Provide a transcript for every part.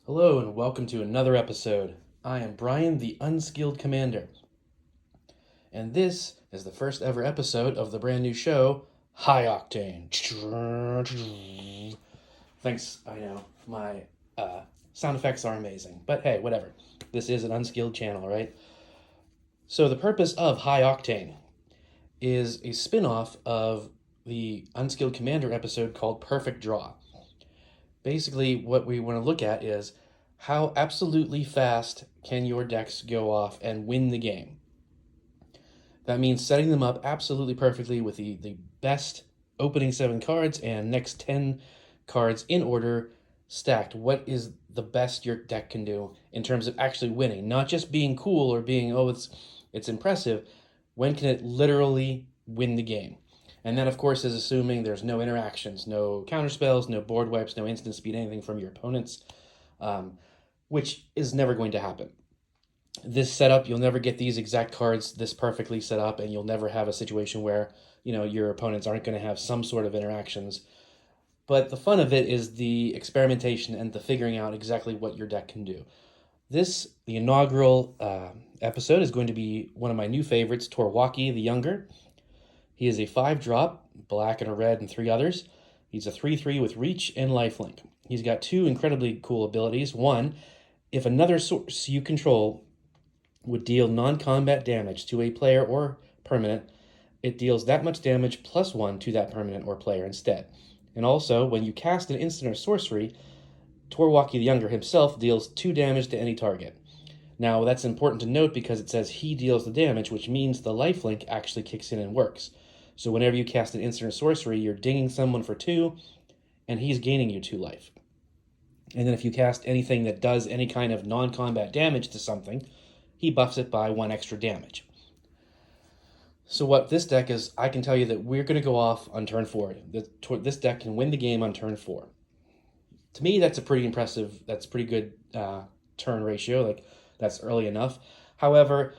Hello and welcome to another episode. I am Brian, the Unskilled Commander, and this is the first ever episode of the brand new show, High Octane. Thanks, I know, my sound effects are amazing, but hey, whatever. This is an unskilled channel, right? So the purpose of High Octane is a spin-off of the Unskilled Commander episode called Perfect Draw. Basically, what we want to look at is how absolutely fast can your decks go off and win the game. That means setting them up absolutely perfectly with the best opening 7 cards and next 10 cards in order stacked. What is the best your deck can do in terms of actually winning? Not just being cool or being, oh, it's impressive. When can it literally win the game? And that, of course, is assuming there's no interactions, no counterspells, no board wipes, no instant speed, anything from your opponents, which is never going to happen. This setup, you'll never get these exact cards this perfectly set up, and you'll never have a situation where, your opponents aren't going to have some sort of interactions. But the fun of it is the experimentation and the figuring out exactly what your deck can do. The inaugural episode is going to be one of my new favorites, Tor Wauki the Younger. He is a 5-drop, black and a red and 3 others. He's a 3/3 with reach and lifelink. He's got 2 incredibly cool abilities. One, if another source you control would deal non-combat damage to a player or permanent, it deals that much damage plus 1 to that permanent or player instead. And also, when you cast an instant or sorcery, Tor Wauki the Younger himself deals 2 damage to any target. Now, that's important to note because it says he deals the damage, which means the lifelink actually kicks in and works. So whenever you cast an instant or sorcery, you're dinging someone for 2, and he's gaining you 2 life. And then if you cast anything that does any kind of non-combat damage to something, he buffs it by 1 extra damage. So what this deck is, I can tell you that we're going to go off on turn 4. This deck can win the game on turn 4. To me, that's pretty good turn ratio. Like, that's early enough. However,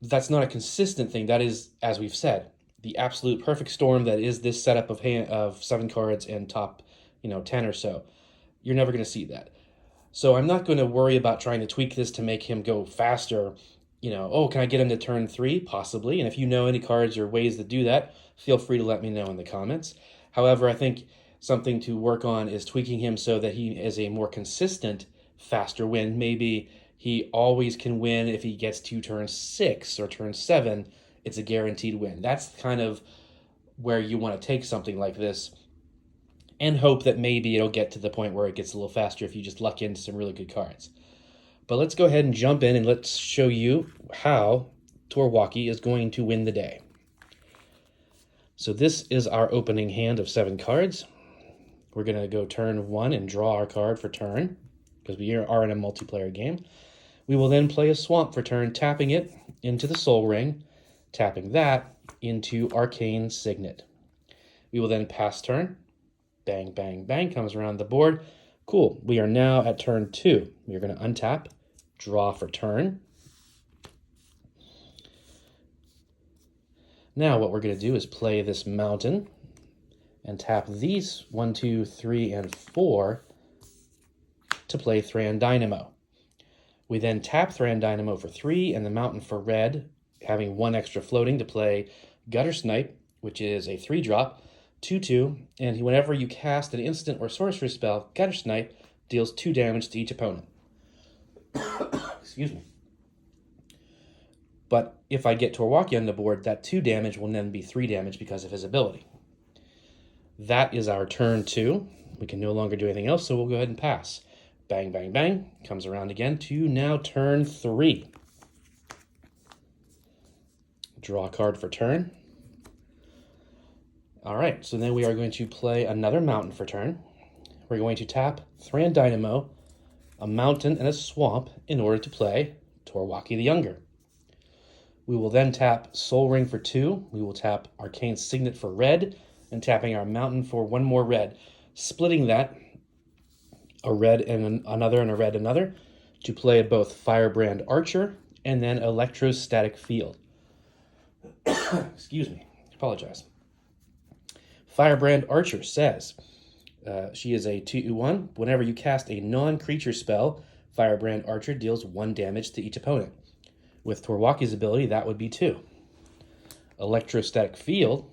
that's not a consistent thing. That is, as we've said, the absolute perfect storm that is this setup of 7 cards and top, 10 or so. You're never going to see that. So I'm not going to worry about trying to tweak this to make him go faster. Can I get him to turn 3? Possibly. And if you know any cards or ways to do that, feel free to let me know in the comments. However, I think something to work on is tweaking him so that he is a more consistent, faster win. Maybe he always can win if he gets to turn 6 or turn 7. It's a guaranteed win. That's kind of where you want to take something like this and hope that maybe it'll get to the point where it gets a little faster if you just luck into some really good cards. But let's go ahead and jump in and let's show you how Tor Wauki is going to win the day. So this is our opening hand of 7 cards. We're going to go turn 1 and draw our card for turn because we are in a multiplayer game. We will then play a swamp for turn, tapping it into the Soul Ring, tapping that into Arcane Signet. We will then pass turn. Bang, bang, bang, comes around the board. Cool. We are now at turn 2. We are going to untap, draw for turn. Now what we're going to do is play this mountain and tap these 1, 2, 3, and 4 to play Thran Dynamo. We then tap Thran Dynamo for 3 and the mountain for red, having 1 extra floating to play Gutter Snipe, which is a 3-drop, 2/2, and whenever you cast an instant or sorcery spell, Gutter Snipe deals 2 damage to each opponent. Excuse me. But if I get Tor Wauki on the board, that 2 damage will then be 3 damage because of his ability. That is our turn 2. We can no longer do anything else, so we'll go ahead and pass. Bang, bang, bang. Comes around again to now turn 3. Draw a card for turn. All right, so then we are going to play another mountain for turn. We're going to tap Thran Dynamo, a mountain, and a swamp in order to play Tor Wauki the Younger. We will then tap Soul Ring for 2. We will tap Arcane Signet for red, and tapping our mountain for 1 more red. Splitting that, a red and another, and a red another, to play both Firebrand Archer and then Electrostatic Field. Excuse me, apologize. Firebrand Archer says, She is a 2/1. Whenever you cast a non-creature spell, Firebrand Archer deals 1 damage to each opponent. With Tor Wauki's ability, that would be 2. Electrostatic Field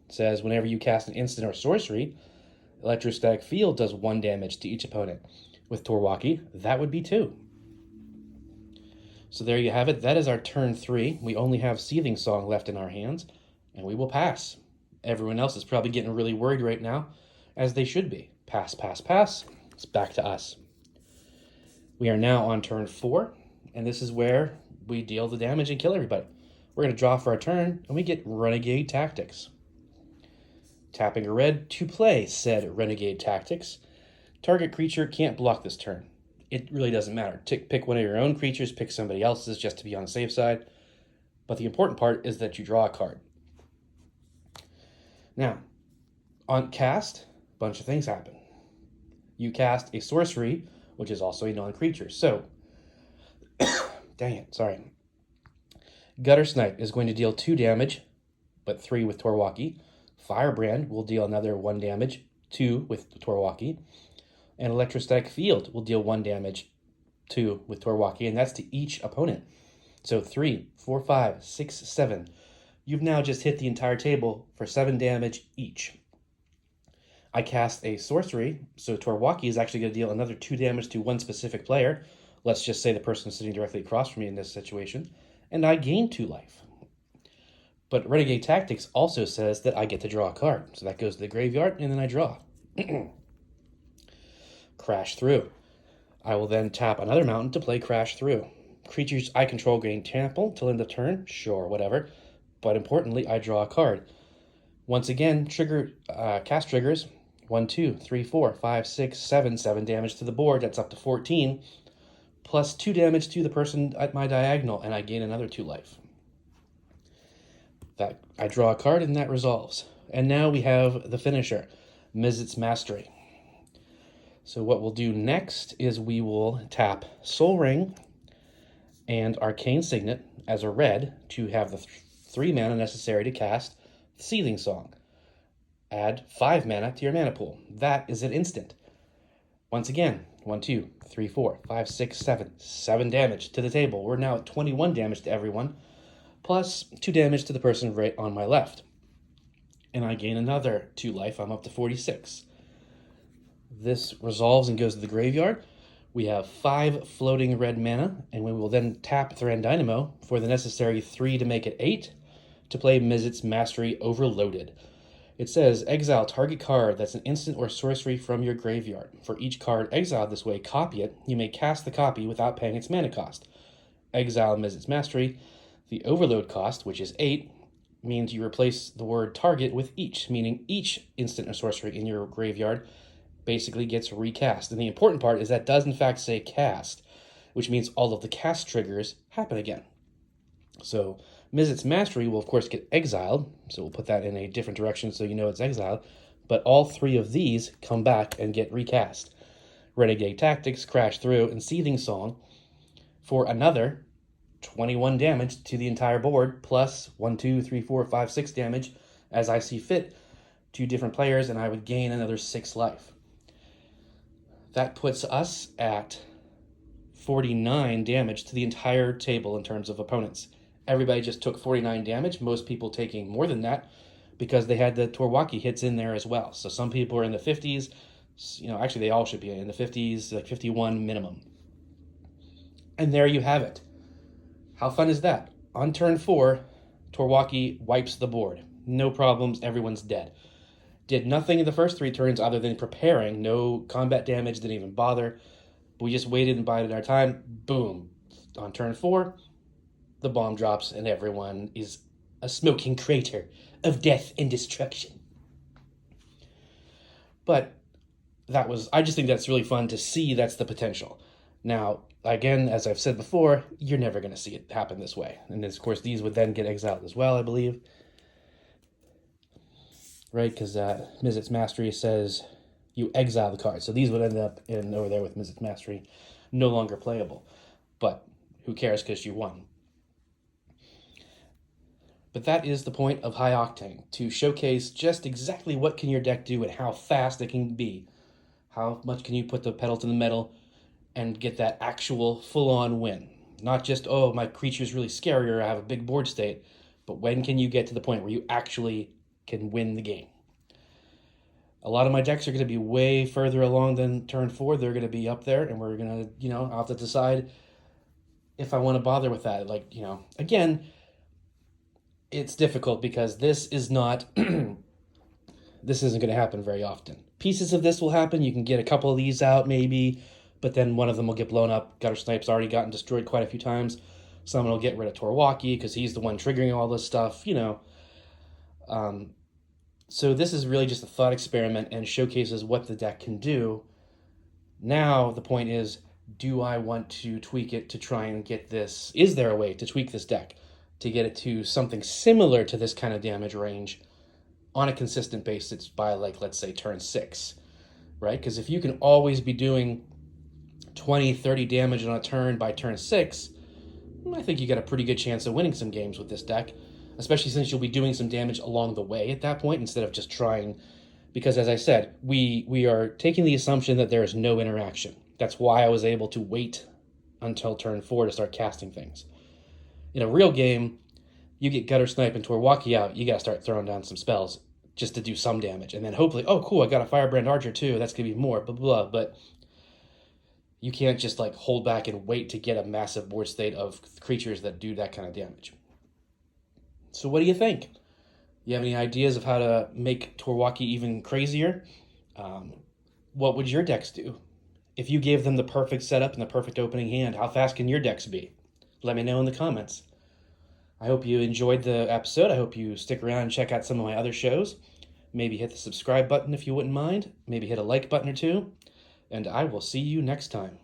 says whenever you cast an instant or sorcery, Electrostatic Field does 1 damage to each opponent. With Tor Wauki, that would be 2. So there you have it. That is our turn 3. We only have Seething Song left in our hands, and we will pass. Everyone else is probably getting really worried right now, as they should be. Pass, pass, pass. It's back to us. We are now on turn 4, and this is where we deal the damage and kill everybody. We're going to draw for our turn, and we get Renegade Tactics. Tapping a red to play said Renegade Tactics. Target creature can't block this turn. It really doesn't matter. Pick one of your own creatures, pick somebody else's just to be on the safe side. But the important part is that you draw a card. Now, on cast, a bunch of things happen. You cast a sorcery, which is also a non-creature. So, dang it, sorry. Gutter Snipe is going to deal 2 damage, but 3 with Tor Wauki. Firebrand will deal another 1 damage, 2 with Tor Wauki. And Electrostatic Field will deal 1 damage, 2 with Tor Wauki, and that's to each opponent. So 3, 4, 5, 6, 7. You've now just hit the entire table for 7 damage each. I cast a sorcery, so Tor Wauki is actually going to deal another 2 damage to one specific player. Let's just say the person sitting directly across from me in this situation. And I gain 2 life. But Renegade Tactics also says that I get to draw a card. So that goes to the graveyard, and then I draw. Crash Through. I will then tap another mountain to play Crash Through. Creatures I control gain trample till end of turn. Sure, whatever. But importantly, I draw a card. Once again, cast triggers. 1, 2, 3, 4, 5, 6, 7. 7 damage to the board. That's up to 14. Plus 2 damage to the person at my diagonal, and I gain another 2 life. I draw a card, and that resolves. And now we have the finisher, Mizzet's Mastery. So what we'll do next is we will tap Soul Ring and Arcane Signet as a red to have the 3 mana necessary to cast Seething Song. Add 5 mana to your mana pool. That is an instant. Once again, 1, 2, 3, 4, 5, 6, 7. 7 damage to the table. We're now at 21 damage to everyone, plus 2 damage to the person right on my left. And I gain another 2 life. I'm up to 46. This resolves and goes to the graveyard. We have 5 floating red mana, and we will then tap Thran Dynamo for the necessary 3 to make it 8 to play Mizzet's Mastery Overloaded. It says, exile target card that's an instant or sorcery from your graveyard. For each card exiled this way, copy it. You may cast the copy without paying its mana cost. Exile Mizzet's Mastery. The overload cost, which is 8, means you replace the word target with each, meaning each instant or sorcery in your graveyard basically gets recast. And the important part is that does in fact say cast, which means all of the cast triggers happen again. So Mizzet's Mastery will of course get exiled, so we'll put that in a different direction so you know it's exiled, but all 3 of these come back and get recast. Renegade Tactics, Crash Through, and Seething Song for another 21 damage to the entire board, plus 1, 2, 3, 4, 5, 6 damage as I see fit to different players, and I would gain another 6 life. That puts us at 49 damage to the entire table in terms of opponents. Everybody just took 49 damage, most people taking more than that because they had the Tor Wauki hits in there as well. So some people are in the 50s, actually they all should be in the 50s, like 51 minimum. And there you have it. How fun is that? On turn 4, Tor Wauki wipes the board. No problems, everyone's dead. Did nothing in the first 3 turns other than preparing. No combat damage, didn't even bother. We just waited and bided our time. Boom. On turn 4, the bomb drops and everyone is a smoking crater of death and destruction. But I just think that's really fun to see that's the potential. Now, again, as I've said before, you're never going to see it happen this way. And of course, these would then get exiled as well, I believe. Right, because Mizzet's Mastery says you exile the card. So these would end up over there with Mizzet's Mastery, no longer playable. But who cares because you won. But that is the point of High Octane, to showcase just exactly what can your deck do and how fast it can be. How much can you put the pedal to the metal and get that actual full-on win? Not just, oh, my creature's really scary or I have a big board state, but when can you get to the point where you actually can win the game? A lot of my decks are going to be way further along than turn 4. They're going to be up there, and we're going to, I'll have to decide if I want to bother with that. Like, again, it's difficult because this is not, this isn't going to happen very often. Pieces of this will happen. You can get a couple of these out maybe, but then one of them will get blown up. Gutter Snipe's already gotten destroyed quite a few times. Someone will get rid of Tor Wauki because he's the one triggering all this stuff, So this is really just a thought experiment and showcases what the deck can do. Now the point is, do I want to tweak it to try and get this? Is there a way to tweak this deck to get it to something similar to this kind of damage range on a consistent basis by, like, let's say turn 6, right? Because if you can always be doing 20, 30 damage on a turn by turn 6, I think you got a pretty good chance of winning some games with this deck, especially since you'll be doing some damage along the way at that point instead of just trying. Because as I said, we are taking the assumption that there is no interaction. That's why I was able to wait until turn 4 to start casting things. In a real game, you get Gutter Snipe and Tor Wauki out, you got to start throwing down some spells just to do some damage. And then hopefully, oh, cool, I got a Firebrand Archer too, that's going to be more, blah, blah, blah. But you can't just like hold back and wait to get a massive board state of creatures that do that kind of damage. So what do you think? You have any ideas of how to make Tor Wauki even crazier? What would your decks do? If you gave them the perfect setup and the perfect opening hand, how fast can your decks be? Let me know in the comments. I hope you enjoyed the episode. I hope you stick around and check out some of my other shows. Maybe hit the subscribe button if you wouldn't mind. Maybe hit a like button or two. And I will see you next time.